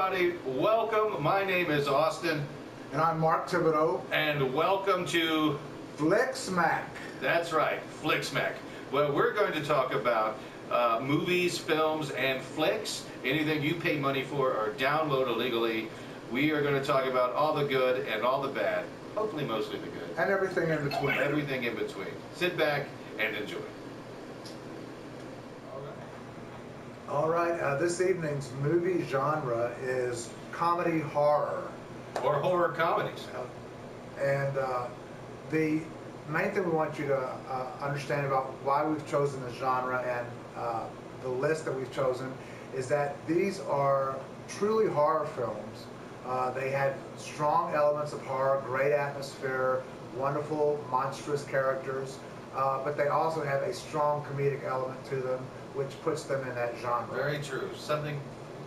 everybody, welcome. My name is Austin. And I'm Mark Thibodeau. And welcome to FlicSmack. That's right, FlicSmack. Well, we're going to talk about movies, films, and flicks. Anything you pay money for or download illegally. We are going to talk about all the good and all the bad. Hopefully mostly the good. And everything in between. Everything in between. Sit back and enjoy. All right, this evening's movie genre is comedy horror. Or horror comedies. And the main thing we want you to understand about why we've chosen the genre and the list that we've chosen is that these are truly horror films. They had strong elements of horror, great atmosphere, wonderful, monstrous characters, but they also have a strong comedic element to them, which puts them in that genre. Very true. Something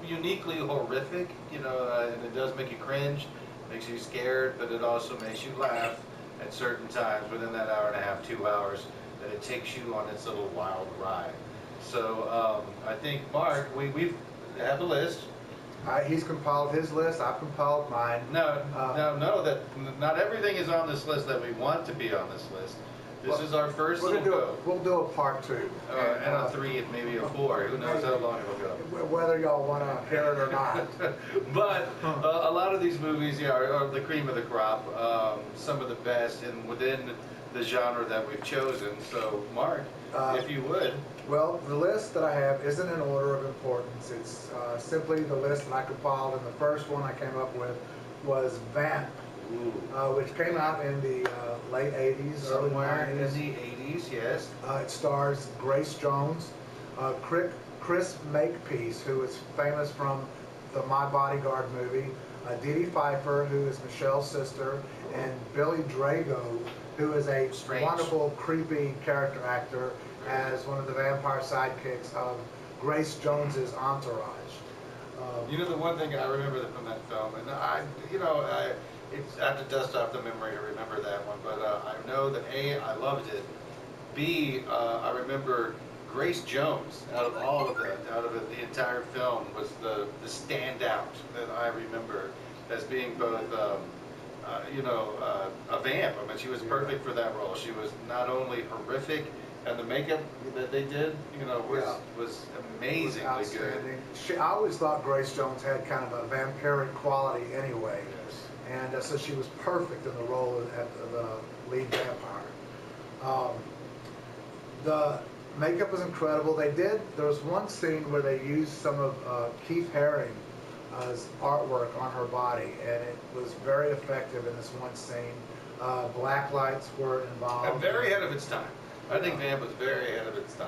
uniquely horrific, you know, and it does make you cringe, makes you scared, but it also makes you laugh at certain times within that hour and a half, 2 hours, that it takes you on its little wild ride. So I think, Mark, we have a list. He's compiled his list, I've compiled mine. No, that not everything is on this list that we want to be on this list. This is our first little go. We'll do a part two. And a 3 and maybe a 4. Who knows how long it'll go. Whether y'all want to hear it or not. But a lot of these movies are the cream of the crop. Some of the best and within the genre that we've chosen. So, Mark, if you would. Well, the list that I have isn't in order of importance. It's simply the list that I compiled, and the first one I came up with was Vamp. Which came out in the late 80s, early 90s. In the 80s, yes. It stars Grace Jones, Chris Makepeace, who is famous from the My Bodyguard movie, Dee Dee Pfeiffer, who is Michelle's sister, and Billy Drago, who is a wonderful, creepy character actor as one of the vampire sidekicks of Grace Jones's entourage. You know, the one thing I remember from that film, and I have to dust off the memory to remember that one, but I know that A, I loved it. B, I remember Grace Jones, out of all of it, the entire film, was the standout that I remember as being both, a vamp. I mean, she was perfect for that role. She was not only horrific, and the makeup that they did, was amazingly good. I always thought Grace Jones had kind of a vampiric quality anyway. Yes. And so she was perfect in the role of the lead vampire. The makeup was incredible. There was one scene where they used some of Keith Haring's artwork on her body, and it was very effective in this one scene. Black lights were involved. And very ahead of its time. I think Vamp was very ahead of its time.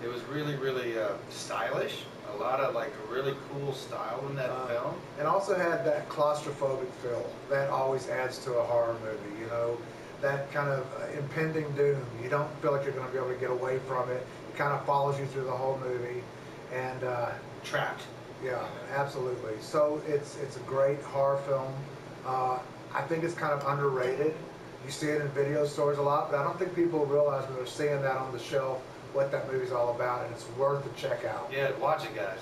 It was really, really stylish. A lot of really cool style in that film. And also had that claustrophobic feel. That always adds to a horror movie, you know. That kind of impending doom. You don't feel like you're going to be able to get away from it. It kind of follows you through the whole movie. And trapped. Yeah, absolutely. So it's a great horror film. I think it's kind of underrated. You see it in video stores a lot, but I don't think people realize when they're seeing that on the shelf what that movie's all about, and it's worth the check out. Yeah, watch it, guys.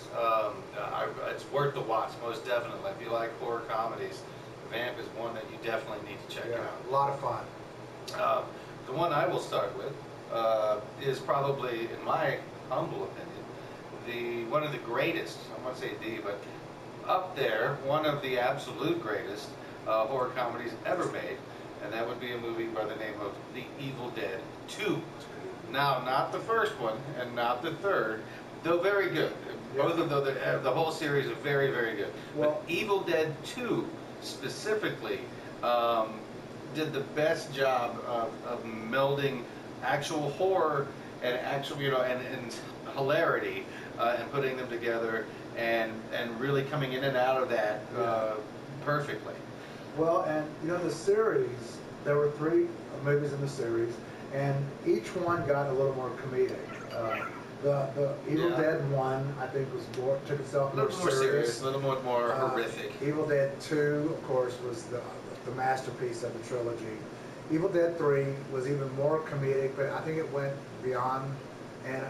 It's worth the watch, most definitely. If you like horror comedies, Vamp is one that you definitely need to check out. A lot of fun. The one I will start with is probably, in my humble opinion, one of the greatest, I won't say the, but up there, one of the absolute greatest horror comedies ever made, and that would be a movie by the name of The Evil Dead 2. Now, not the first one, and not the third, though very good. Both of them, the whole series are very, very good. But Evil Dead 2, specifically, did the best job of melding actual horror and actual, and hilarity, and putting them together, and really coming in and out of that perfectly. Well, and the series, there were 3 movies in the series, and each one got a little more comedic. The Evil Dead 1, I think, took itself a little more serious, a little more horrific. Evil Dead 2, of course, was the masterpiece of the trilogy. Evil Dead 3 was even more comedic, but I think it went beyond and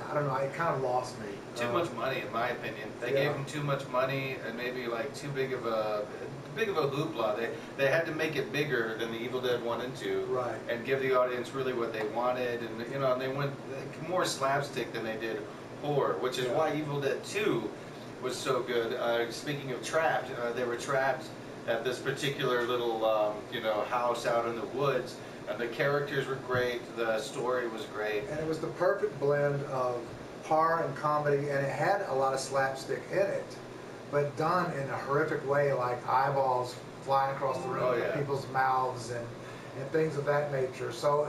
I don't know, it kind of lost me. Too much money, in my opinion. They Yeah. gave him too much money, and maybe like too big of a hoopla. They had to make it bigger than the Evil Dead 1 and 2, Right. and give the audience really what they wanted, and and they went more slapstick than they did horror, which is Yeah. why Evil Dead 2 was so good. Speaking of trapped, they were trapped at this particular little house out in the woods. And the characters were great. The story was great. And it was the perfect blend of horror and comedy, and it had a lot of slapstick in it, but done in a horrific way, like eyeballs flying across the room Oh, in yeah. people's mouths and things of that nature. So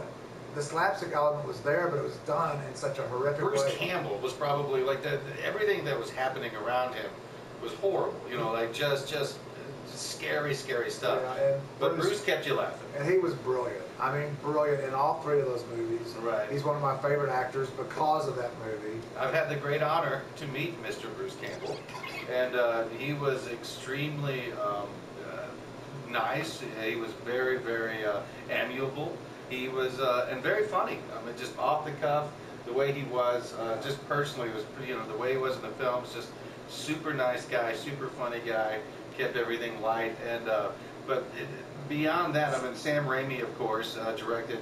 the slapstick element was there, but it was done in such a horrific Bruce way. Campbell was probably like everything that was happening around him was horrible. Like just scary stuff. Yeah, and But Bruce kept you laughing. And he was brilliant. I mean, brilliant in all three of those movies. Right. He's one of my favorite actors because of that movie. I've had the great honor to meet Mr. Bruce Campbell, and he was extremely nice. He was very amiable. He was and very funny. I mean, just off the cuff, the way he was, just personally was, the way he was in the films, just super nice guy, super funny guy. Kept everything light, and beyond that, I mean, Sam Raimi, of course, directed.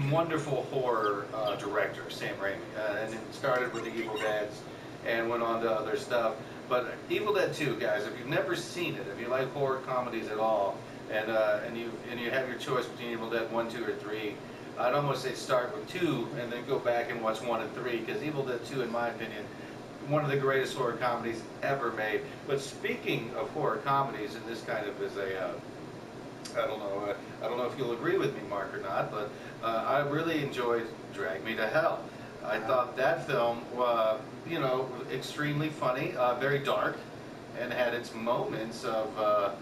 Wonderful horror director, Sam Raimi, and it started with the Evil Deads, and went on to other stuff. But Evil Dead 2, guys, if you've never seen it, if you like horror comedies at all, and you have your choice between Evil Dead 1, 2, or 3, I'd almost say start with 2 and then go back and watch 1 and 3, because Evil Dead 2, in my opinion, one of the greatest horror comedies ever made. But speaking of horror comedies, and this kind of is a, I don't know if you'll agree with me, Mark, or not, but I really enjoyed Drag Me to Hell. I thought that film, extremely funny, very dark, and had its moments of, of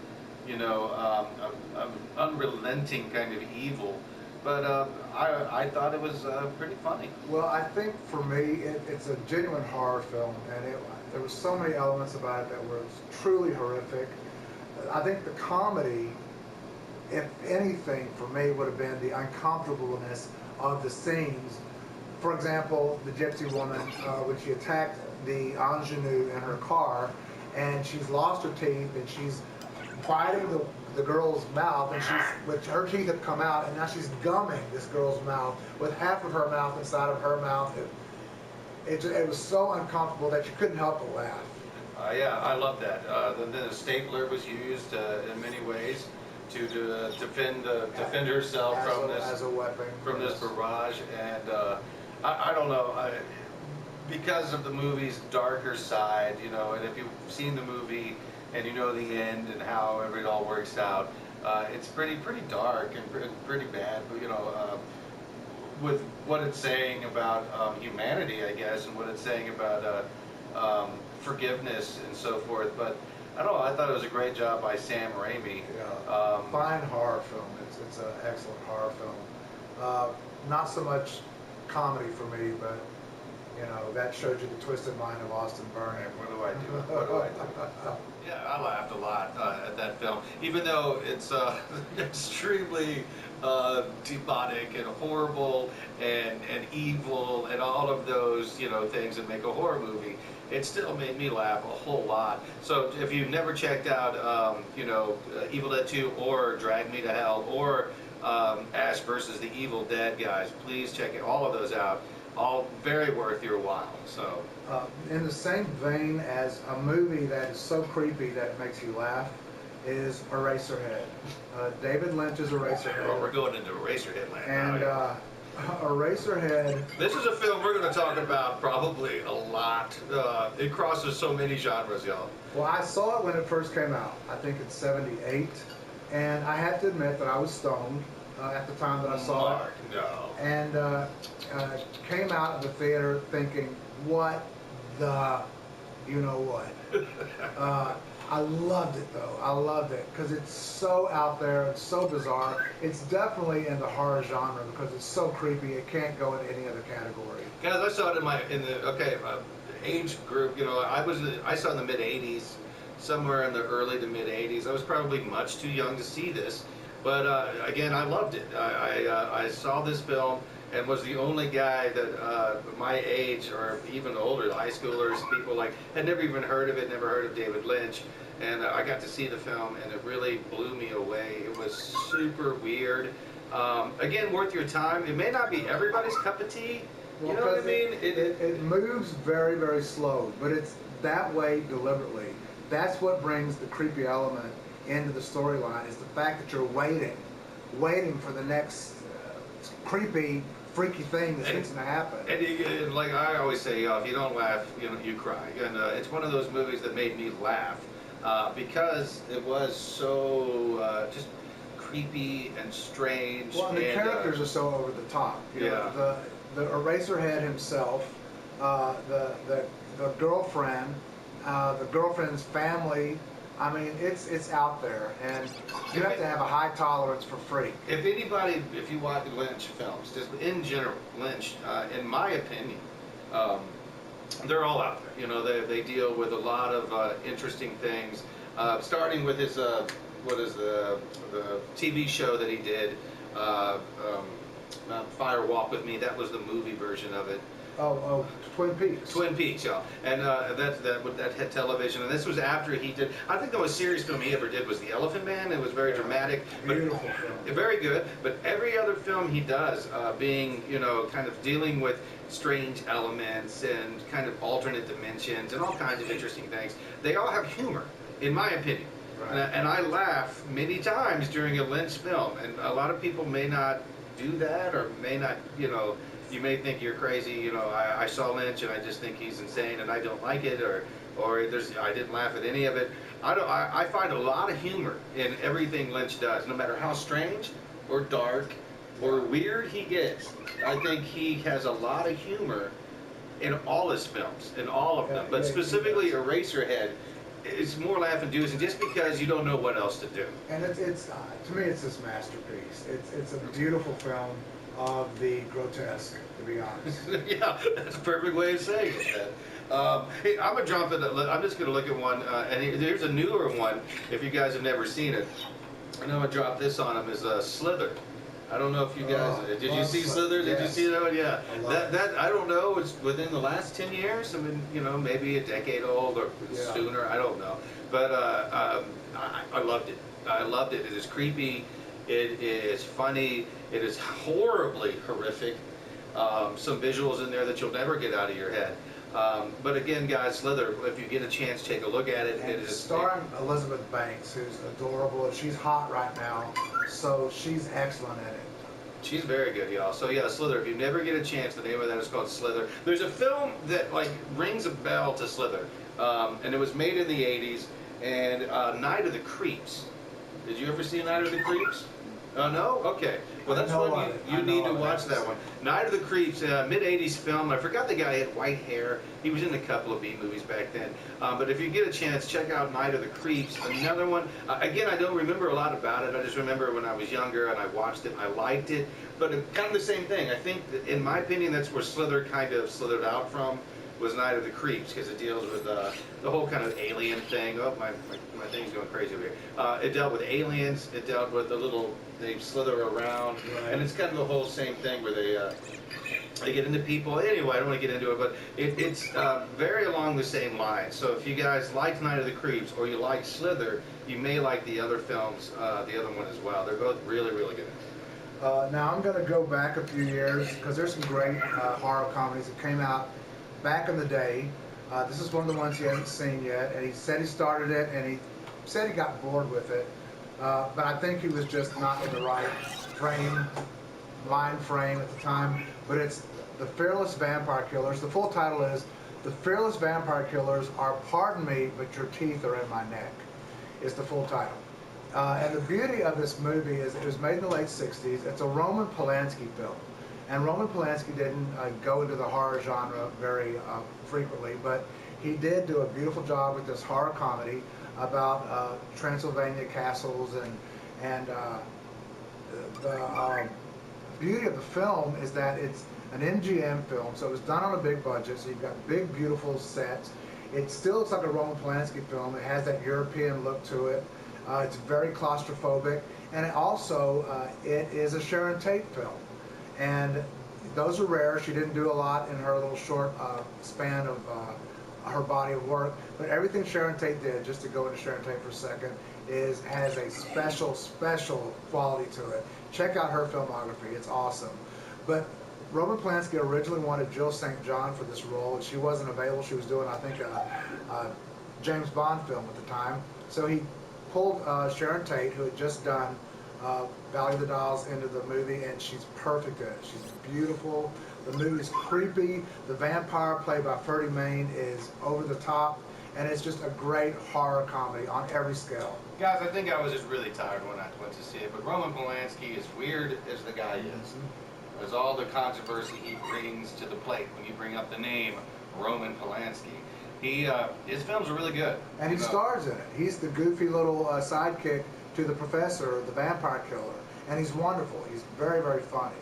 unrelenting kind of evil. But I thought it was pretty funny. Well, I think for me, it's a genuine horror film, and there were so many elements about it that were truly horrific. I think the comedy, if anything, for me, would have been the uncomfortableness of the scenes. For example, the gypsy woman, when she attacked the ingenue in her car, and she's lost her teeth, and she's biting the girl's mouth, and her teeth have come out, and now she's gumming this girl's mouth with half of her mouth inside of her mouth. It was so uncomfortable that you couldn't help but laugh. Yeah, I love that. The stapler was used in many ways to defend herself as a weapon from this barrage, and I don't know. Because of the movie's darker side, and if you've seen the movie and you know the end and how it all works out, it's pretty dark and pretty bad. But with what it's saying about humanity, I guess, and what it's saying about forgiveness and so forth. But I don't know. I thought it was a great job by Sam Raimi. Yeah. Fine horror film. It's an excellent horror film. Not so much comedy for me, but that shows you the twisted mind of Austin Burnham. What do I do? What do I do? Yeah, I laughed a lot at that film, even though it's extremely demonic and horrible and evil and all of those things that make a horror movie. It still made me laugh a whole lot. So if you've never checked out Evil Dead 2 or Drag Me to Hell or Ash versus the Evil Dead, guys, please check all of those out. All very worth your while. So in the same vein as a movie that is so creepy that it makes you laugh is Eraserhead. David Lynch's Eraserhead. Well, we're going into Eraserhead land. And Eraserhead. This is a film we're going to talk about probably a lot. It crosses so many genres, y'all. Well, I saw it when it first came out. I think it's '78, and I have to admit that I was stoned at the time that I saw Mark, it. no. And came out of the theater thinking, what the, what? I loved it though. I loved it because it's so out there. It's so bizarre. It's definitely in the horror genre because it's so creepy. It can't go in any other category. Guys, I saw it in the age group. I saw it in the mid '80s, somewhere in the early to mid '80s. I was probably much too young to see this. But again, I loved it. I saw this film and was the only guy that my age or even older, high schoolers, people like had never even heard of it, never heard of David Lynch. And I got to see the film, and it really blew me away. It was super weird. Again, worth your time. It may not be everybody's cup of tea. You know what I mean? It moves very, very slow, but it's that way deliberately. That's what brings the creepy element into the storyline, is the fact that you're waiting for the next creepy, freaky thing that's going to happen. And like I always say, if you don't laugh, you cry. And it's one of those movies that made me laugh because it was so just creepy and strange. Well, and the characters are so over the top. You know, the Eraserhead himself, the girlfriend, the girlfriend's family. I mean, it's out there, and you have to have a high tolerance for freak. If you watch Lynch films, just in general, Lynch, in my opinion, they're all out there. You know, they deal with a lot of interesting things, starting with his what is the TV show that he did, Fire Walk with Me. That was the movie version of it. Oh, Twin Peaks. Twin Peaks, yeah. And that had television. And this was after he did, I think the most serious film he ever did was The Elephant Man. It was very dramatic. Beautiful film. Very good. But every other film he does, being, kind of dealing with strange elements and kind of alternate dimensions and all kinds of interesting things, they all have humor, in my opinion. Right. And I laugh many times during a Lynch film. And a lot of people may not do that, or may not, you may think you're crazy, I saw Lynch and I just think he's insane and I don't like it, or I didn't laugh at any of it. I find a lot of humor in everything Lynch does, no matter how strange or dark or weird he gets. I think he has a lot of humor in all his films, in all of them, but specifically Eraserhead is more laugh-inducing just because you don't know what else to do. And it's to me, it's this masterpiece. It's a beautiful film of the grotesque, to be honest. Yeah, that's a perfect way of saying it. Hey, I'm just gonna look at one, and there's a newer one. If you guys have never seen it, and I'm gonna drop this on him, is Slither. I don't know if you guys did you see Slither? Did you see that one? Yeah. That I don't know. It's within the last 10 years. I mean, maybe a decade old or sooner. I don't know. But I loved it. I loved it. It is creepy. It is funny. It is horribly horrific. Some visuals in there that you'll never get out of your head. But again, guys, Slither, if you get a chance, take a look at it. And it is starring Elizabeth Banks, who's adorable. She's hot right now, so she's excellent at it. She's very good, y'all. So yeah, Slither. If you never get a chance, the name of that is called Slither. There's a film that rings a bell to Slither, and it was made in the '80s. And Night of the Creeps. Did you ever see Night of the Creeps? No? Okay. Well, that's one you need to watch that one. Night of the Creeps, mid-'80s film. I forgot the guy had white hair. He was in a couple of B movies back then. But if you get a chance, check out Night of the Creeps. Another one. Again, I don't remember a lot about it. I just remember when I was younger and I watched it. I liked it. But kind of the same thing. I think, in my opinion, that's where Slither kind of slithered out from, was Night of the Creeps, because it deals with the whole kind of alien thing. Oh, my thing's going crazy over here. It dealt with aliens. It dealt with they slither around, and it's kind of the whole same thing where they get into people. Anyway, I don't want to get into it, but it's very along the same lines. So if you guys like Night of the Creeps or you like Slither, you may like the other films, the other one as well. They're both really, really good. Now I'm going to go back a few years, because there's some great horror comedies that came out back in the day. This is one of the ones he hasn't seen yet, and he said he started it, and he said he got bored with it, but I think he was just not in the right mind frame at the time. But it's The Fearless Vampire Killers. The full title is The Fearless Vampire Killers Are, Pardon Me, But Your Teeth Are in My Neck, is the full title. And the beauty of this movie is it was made in the late 60s. It's a Roman Polanski film. And Roman Polanski didn't go into the horror genre very frequently, but he did do a beautiful job with this horror comedy about Transylvania castles, and the beauty of the film is that it's an MGM film, so it was done on a big budget, so you've got big, beautiful sets. It still looks like a Roman Polanski film. It has that European look to it. It's very claustrophobic, And it is a Sharon Tate film, and those are rare. She didn't do a lot in her little short span of her body of work, but everything Sharon Tate did, just to go into Sharon Tate for a second, has a special quality to it. Check out her filmography; it's awesome. But Roman Polanski originally wanted Jill St. John for this role, and she wasn't available. She was doing, I think, a James Bond film at the time. So he pulled Sharon Tate, who had just done Valley of the Dolls, into the movie, and she's perfect at it. She's beautiful. The movie's creepy. The vampire, played by Ferdy Mayne, is over the top, and it's just a great horror comedy on every scale. Guys, I think I was just really tired when I went to see it, but Roman Polanski, as weird as the guy is, there's all the controversy he brings to the plate when you bring up the name Roman Polanski. His films are really good. And he stars in it. He's the goofy little sidekick to the professor, the vampire killer. And he's wonderful. He's very, very funny.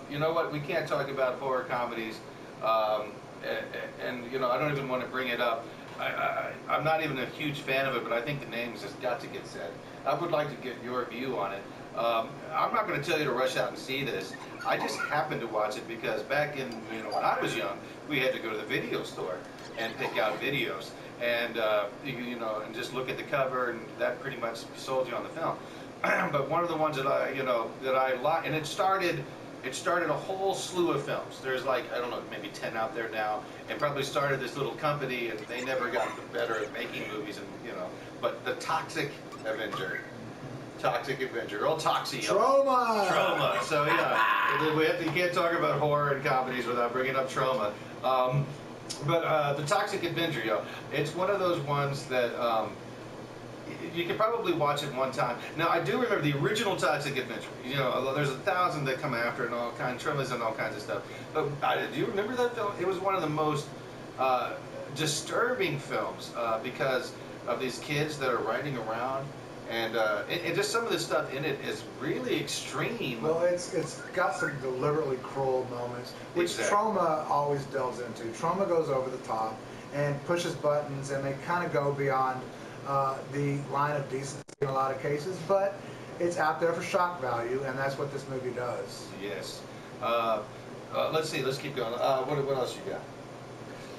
You know what? We can't talk about horror comedies. And you know, I don't even want to bring it up. I'm not even a huge fan of it, but I think the names has got to get said. I would like to get your view on it. I'm not going to tell you to rush out and see this. I just happened to watch it because back in, when I was young, we had to go to the video store and pick out videos, and and just look at the cover, and that pretty much sold you on the film. But one of the ones that I like, and it started a whole slew of films. There's like, I don't know, maybe 10 out there now, and probably started this little company, and they never got better at making movies, and but the Toxic Avenger. Old Toxie. Trauma. So yeah, you can't talk about horror and comedies without bringing up Trauma. But the Toxic Avenger, it's one of those ones that you can probably watch it one time. Now, I do remember the original Toxic Avenger. There's 1,000 that come after and all kinds, trailers and all kinds of stuff. But do you remember that film? It was one of the most disturbing films because of these kids that are riding around. And just some of the stuff in it is really extreme. Well, it's got some deliberately cruel moments, which Trauma always delves into. Trauma goes over the top and pushes buttons, and they kind of go beyond the line of decency in a lot of cases, but it's out there for shock value, and that's what this movie does. Yes. Let's see. Let's keep going. What else you got?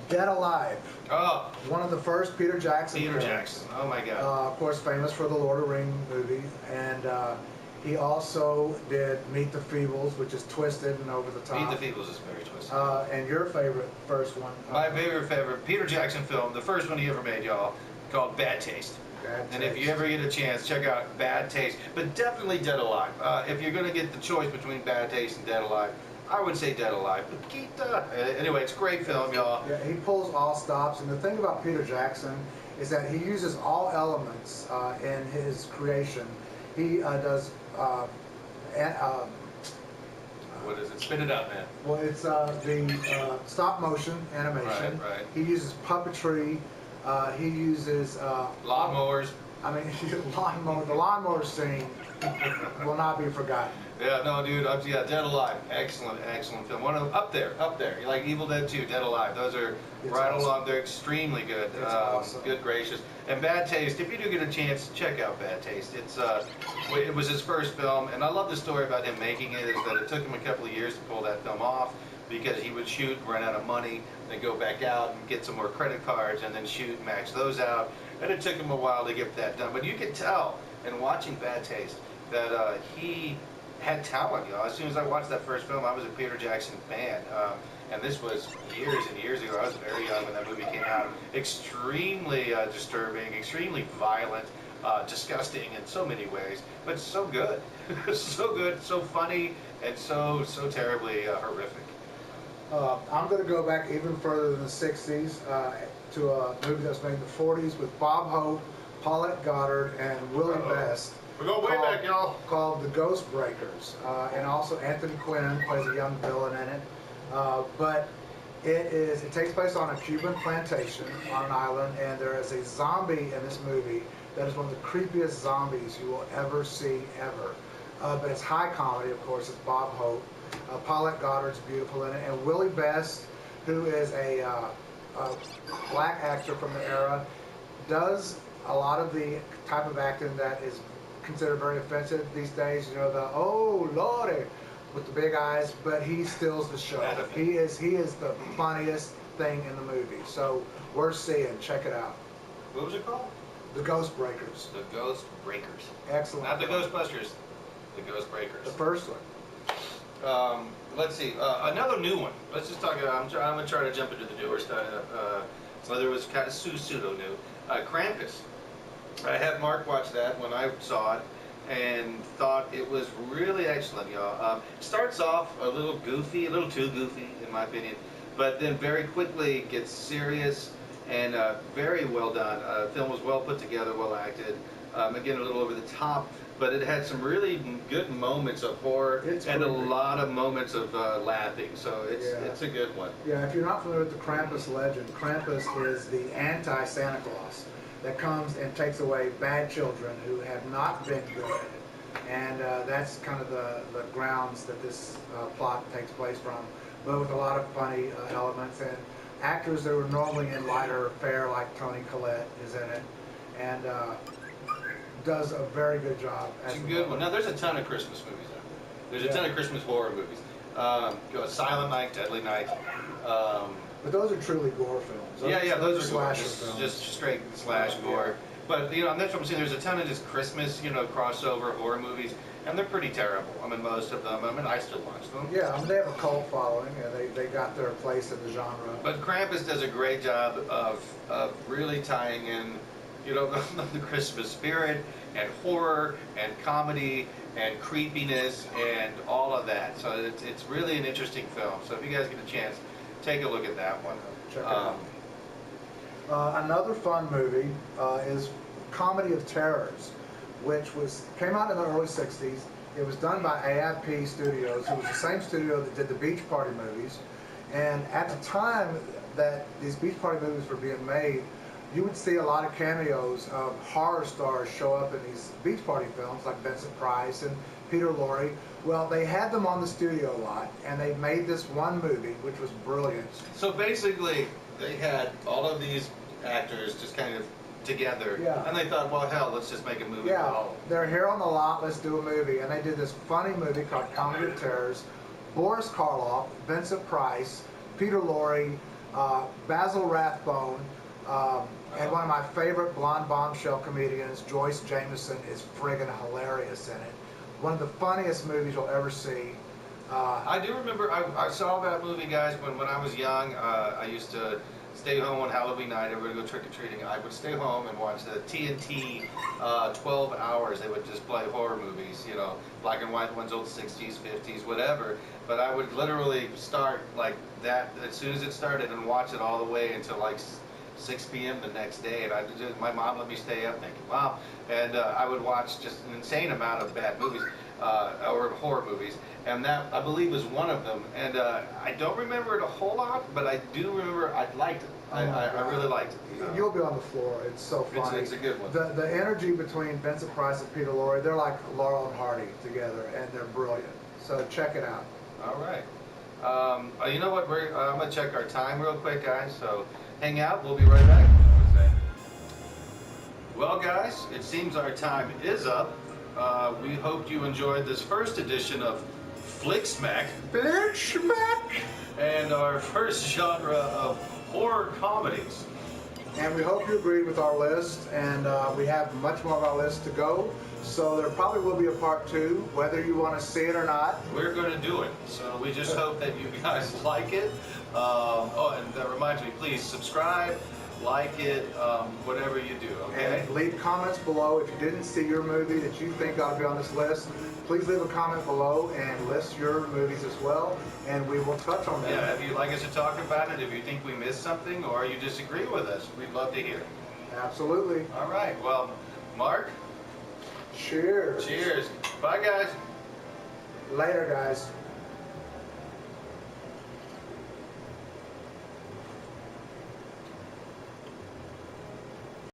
Dead Alive. Oh. One of the first Peter Jackson films. Jackson. Oh my God. Of course, famous for the Lord of the Rings movie, and he also did Meet the Feebles, which is twisted and over the top. Meet the Feebles is very twisted. And your favorite first one? My favorite Peter Jackson film, the first one he ever made, y'all, called Bad Taste. And if you ever get a chance, check out Bad Taste, but definitely Dead Alive. If you're going to get the choice between Bad Taste and Dead Alive, I would say Dead Alive, but anyway, it's a great film, y'all. Yeah, he pulls all stops, and the thing about Peter Jackson is that he uses all elements in his creation. He does... what is it? Spit it out, man. Well, it's the stop motion animation. Right. He uses puppetry. He uses... lawnmowers. I mean, the lawnmower scene will not be forgotten. Yeah, no, dude, Dead Alive, excellent film. One of them, up there. You like Evil Dead 2, Dead Alive, those are along, they're extremely good. It's awesome. Good gracious. And Bad Taste, if you do get a chance, check out Bad Taste. It was his first film, and I love the story about him making it, is that it took him a couple of years to pull that film off, because he would shoot, run out of money, then go back out and get some more credit cards, and then shoot, max those out, and it took him a while to get that done. But you could tell, in watching Bad Taste, that he had talent, As soon as I watched that first film, I was a Peter Jackson fan, and this was years and years ago. I was very young when that movie came out. Extremely disturbing, extremely violent, disgusting in so many ways, but so good, so good, so funny, and so terribly horrific. I'm going to go back even further than the 60s to a movie that was made in the 40s with Bob Hope, Paulette Goddard, and Willie Best. We're going way back, y'all. Called The Ghost Breakers, and also Anthony Quinn plays a young villain in it. But it takes place on a Cuban plantation on an island, and there is a zombie in this movie that is one of the creepiest zombies you will ever see, ever. But it's high comedy, of course. It's Bob Hope. Paulette Goddard's beautiful in it, and Willie Best, who is a black actor from the era, does a lot of the type of acting that is considered very offensive these days. You know, the "oh lordy" with the big eyes, but he steals the show. He is the funniest thing in the movie. So worth seeing. Check it out. What was it called? The Ghost Breakers. The Ghost Breakers. Excellent. Not the Ghostbusters. The Ghost Breakers. The first one. Let's see. Another new one. Let's just talk about. I'm gonna try to jump into the newer stuff. Whether it was kind of pseudo new. Krampus. I had Mark watch that when I saw it, and thought it was really excellent, y'all. Starts off a little goofy, a little too goofy, in my opinion, but then very quickly gets serious and very well done. Film was well put together, well acted. Again, a little over the top, but it had some really good moments of horror and a lot of moments of laughing. So it's a good one. Yeah, if you're not familiar with the Krampus legend, Krampus is the anti-Santa Claus that comes and takes away bad children who have not been good. And that's kind of the grounds that this plot takes place from, but with a lot of funny elements and actors that were normally in lighter fare, like Toni Collette is in it, and does a very good job. It's a good one. Now, there's a ton of Christmas movies out there. There's a ton of Christmas horror movies. Silent Night, Deadly Night. But those are truly gore films. Those are slasher films. films. Just straight slash gore. But, you know, and that's what I'm saying. There's a ton of just Christmas, you know, crossover horror movies, and they're pretty terrible. I mean, most of them. I mean, I still watch them. Yeah, I mean, they have a cult following, and they got their place in the genre. But Krampus does a great job of really tying in, you know, the Christmas spirit and horror and comedy and creepiness and all of that. So it's really an interesting film. So if you guys get a chance, take a look at that one. Check it out. Another fun movie is Comedy of Terrors, which came out in the early 60s. It was done by AIP Studios. It was the same studio that did the Beach Party movies. And at the time that these Beach Party movies were being made, you would see a lot of cameos of horror stars show up in these Beach Party films, like Vincent Price and Peter Lorre. Well, they had them on the studio lot, and they made this one movie, which was brilliant. So basically, they had all of these actors just kind of together, and they thought, well, hell, let's just make a movie. Yeah, they're here on the lot, let's do a movie. And they did this funny movie called Comedy of Terrors. Boris Karloff, Vincent Price, Peter Lorre, Basil Rathbone, and one of my favorite blonde bombshell comedians, Joyce Jameson, is friggin' hilarious in it. One of the funniest movies you'll ever see. I do remember, I saw that movie, guys, when I was young. I used to stay home on Halloween night. Everybody would go trick-or-treating. I would stay home and watch the TNT 12 hours. They would just play horror movies, you know, black and white ones, old 60s, 50s, whatever. But I would literally start like that as soon as it started and watch it all the way until like 6 p.m. the next day. And my mom let me stay up thinking, wow. And I would watch just an insane amount of bad movies, or horror movies. And that, I believe, was one of them. And I don't remember it a whole lot, but I do remember I liked it. I really liked it. You'll be on the floor. It's so funny. It's a good one. The energy between Vincent Price and Peter Lorre, they're like Laurel and Hardy together, and they're brilliant. So check it out. All right. You know what? I'm going to check our time real quick, guys. So hang out. We'll be right back. Well, guys, it seems our time is up. We hope you enjoyed this first edition of FlicSmack. FlicSmack! And our first genre of horror comedies. And we hope you agreed with our list, and we have much more of our list to go. So there probably will be a part 2, whether you want to see it or not. We're going to do it. So we just hope that you guys like it. And that reminds me, please subscribe, like it, whatever you do, okay? And leave comments below if you didn't see your movie that you think ought to be on this list. Please leave a comment below and list your movies as well, and we will touch on them. Yeah, if you'd like us to talk about it, if you think we missed something, or you disagree with us, we'd love to hear. Absolutely. All right, well, Mark? Cheers. Cheers. Bye, guys. Later, guys.